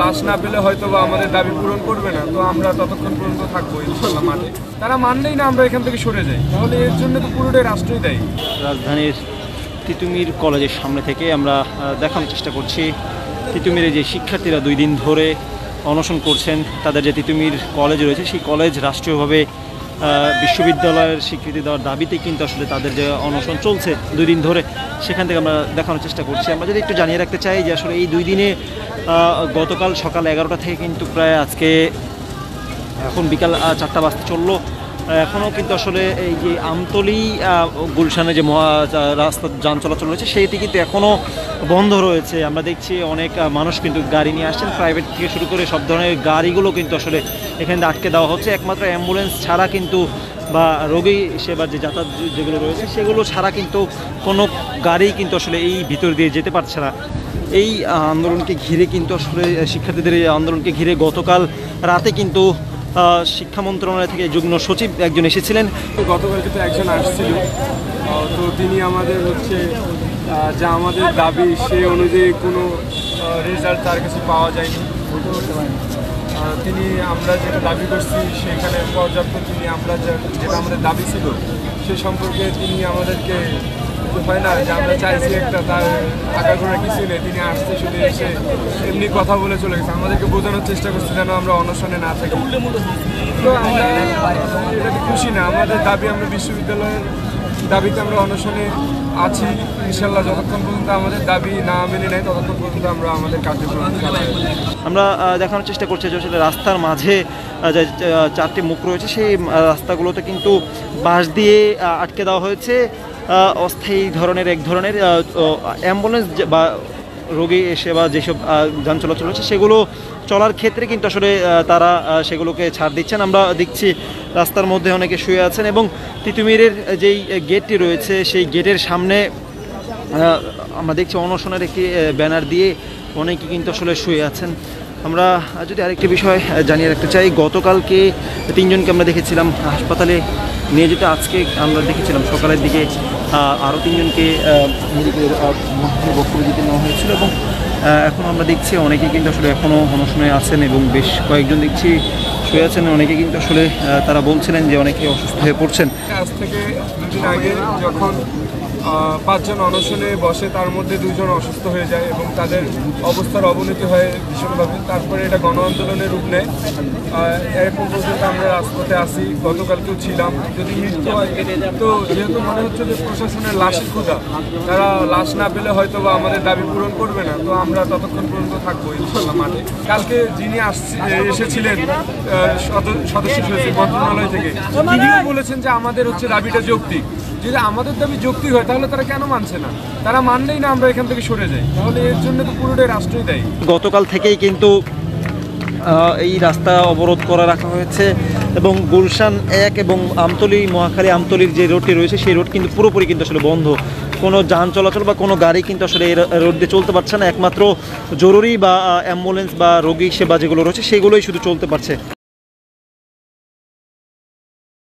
লাশ না পেলে হয়তো বা আমাদের দাবি পূরণ করবে না, তো আমরা ততক্ষণ পর্যন্ত থাকবো ইনশাল্লাহ মাঠে। তারা মানলেই না আমরা এখান থেকে সরে যাই, তাহলে এর জন্য তো পুরোটাই রাষ্ট্রই দায়ী। রাজধানীর তিতুমির কলেজের সামনে থেকে আমরা দেখানোর চেষ্টা করছি তিতুমিরে যে শিক্ষার্থীরা 2 দিন ধরে অনশন করছেন, তাদের যে তিতুমির কলেজ রয়েছে সেই কলেজ রাষ্ট্রীয়ভাবে বিশ্ববিদ্যালয়ের স্বীকৃতি দেওয়ার দাবিতে কিন্তু আসলে তাদের যে অনশন চলছে 2 দিন ধরে, সেখান থেকে আমরা দেখানোর চেষ্টা করছি। আমরা যদি একটু জানিয়ে রাখতে চাই যে আসলে এই 2 দিনে গতকাল সকাল 11টা থেকে কিন্তু প্রায় আজকে এখন বিকাল 4টা বাজতে চললো, এখনও কিন্তু আসলে এই যে আমতলী গুলশানে যে রাস্তা যান চলাচল রয়েছে সেটি কিন্তু এখনও বন্ধ রয়েছে। আমরা দেখছি অনেক মানুষ কিন্তু গাড়ি নিয়ে আসছেন, প্রাইভেট থেকে শুরু করে সব ধরনের গাড়িগুলো কিন্তু আসলে এখানে আটকে দেওয়া হচ্ছে। একমাত্র অ্যাম্বুলেন্স ছাড়া কিন্তু বা রোগী সেবার যে যাতায়াত যেগুলো রয়েছে সেগুলো ছাড়া কিন্তু কোনো গাড়ি কিন্তু আসলে এই ভিতর দিয়ে যেতে পারছে না। এই আন্দোলনকে ঘিরে কিন্তু আসলে শিক্ষার্থীদের এই আন্দোলনকে ঘিরে গতকাল রাতে কিন্তু শিক্ষা মন্ত্রণালয় থেকে যুগ্ম সচিব একজন এসেছিলেন। গতকাল কিন্তু একজন আসছিল, তো তিনি আমাদের যা আমাদের দাবি সেই অনুযায়ী কোনো রেজাল্ট তার কাছে পাওয়া যায়নি। তিনি আমরা যেটা দাবি করছি সেখানে পর্যাপ্ত আমরা যেটা আমাদের দাবি ছিল সে সম্পর্কে তিনি আমাদেরকে হয় না যে আমরা চাইছি একটা তার আগাগোড়া কিছু নেই, তিনি আসতে শুধু এসে এমনি কথা বলে চলে গেছে, আমাদেরকে বোঝানোর চেষ্টা করছে যেন আমরা অনশনে না থাকি। তো আমরা এটাতে খুশি না, আমাদের দাবি, আমরা বিশ্ববিদ্যালয়ের দাবিতে আমরা অনশনে আছি ইনশাল্লাহ। যতক্ষণ পর্যন্ত আমাদের দাবি না মেনে নেয় ততক্ষণ পর্যন্ত আমরা আমাদের কার্যক্রম চালাই। আমরা দেখানোর চেষ্টা করছি যে আসলে রাস্তার মাঝে যে 4টি মুখ রয়েছে সেই রাস্তাগুলোতে কিন্তু বাঁশ দিয়ে আটকে দেওয়া হয়েছে অস্থায়ী এক ধরনের অ্যাম্বুলেন্স বা রোগী এসে বা যেসব যান চলাচল রয়েছে সেগুলো চলার ক্ষেত্রে কিন্তু আসলে তারা সেগুলোকে ছাড় দিচ্ছেন। আমরা দেখছি রাস্তার মধ্যে অনেকে শুয়ে আছেন এবং তিতুমিরের যেই গেটটি রয়েছে সেই গেটের সামনে আমরা দেখছি অনশনের একটি ব্যানার দিয়ে অনেকে কিন্তু আসলে শুয়ে আছেন। আমরা যদি আরেকটি বিষয় জানিয়ে রাখতে চাই, গতকালকে 3 জনকে আমরা দেখেছিলাম হাসপাতালে নিয়ে যেতে, আজকে আমরা দেখেছিলাম সকালের দিকে আরও 3 জনকে বক্তব্য দিতে নেওয়া হয়েছিল এবং এখন আমরা দেখছি অনেকেই কিন্তু আসলে এখনও অনশনে আছেন এবং বেশ কয়েকজন দেখছি শুয়ে আছেন। অনেকে কিন্তু আসলে তারা বলছিলেন যে অনেকে অসুস্থ হয়ে পড়ছেন। আজ থেকে 2 দিন আগে যখন 5 জন অনশনে বসে তার মধ্যে 2 জন অসুস্থ হয়ে যায় এবং তাদের অবস্থার অবনতি হয় ভীষণভাবে, তারপরে এটা গণ আন্দোলনের রূপ নেয়। এখন পর্যন্ত আমরা রাজপথে আসি, গতকালকেও ছিলাম। যদি মৃত্যু হয় তো যেহেতু মনে হচ্ছে যে প্রশাসনের লাশের ক্ষুধা, তারা লাশ না পেলে হয়তো বা আমাদের দাবি পূরণ করবে না, তো আমরা ততক্ষণ পর্যন্ত থাকবো ইনশাল্লাহ মাঠে। কালকে যিনি এসেছিলেন সদস্য সচিব মন্ত্রণালয় থেকে, তিনিও বলেছেন যে আমাদের দাবিটা যৌক্তিক। যদি আমাদের দাবি যৌক্তিক হয় তাহলে তারা কেন মানছে না? তারা মানলেই না আমরা এখান থেকে সরে যাই, তাহলে এর জন্য তো পুরোটাই রাষ্ট্রই দায়ী। গতকাল থেকেই কিন্তু এই রাস্তা অবরোধ করে রাখা হয়েছে এবং গুলশান 1 এবং মহাখালী আমতলীর যে রোডটি রয়েছে সেই রোড কিন্তু পুরোপুরি কিন্তু আসলে বন্ধ। কোনো যান চলাচল বা কোনো গাড়ি কিন্তু আসলে এই রোড দিয়ে চলতে পারছে না, একমাত্র জরুরি বা অ্যাম্বুলেন্স বা রোগী সেবা যেগুলো রয়েছে সেগুলোই শুধু চলতে পারছে।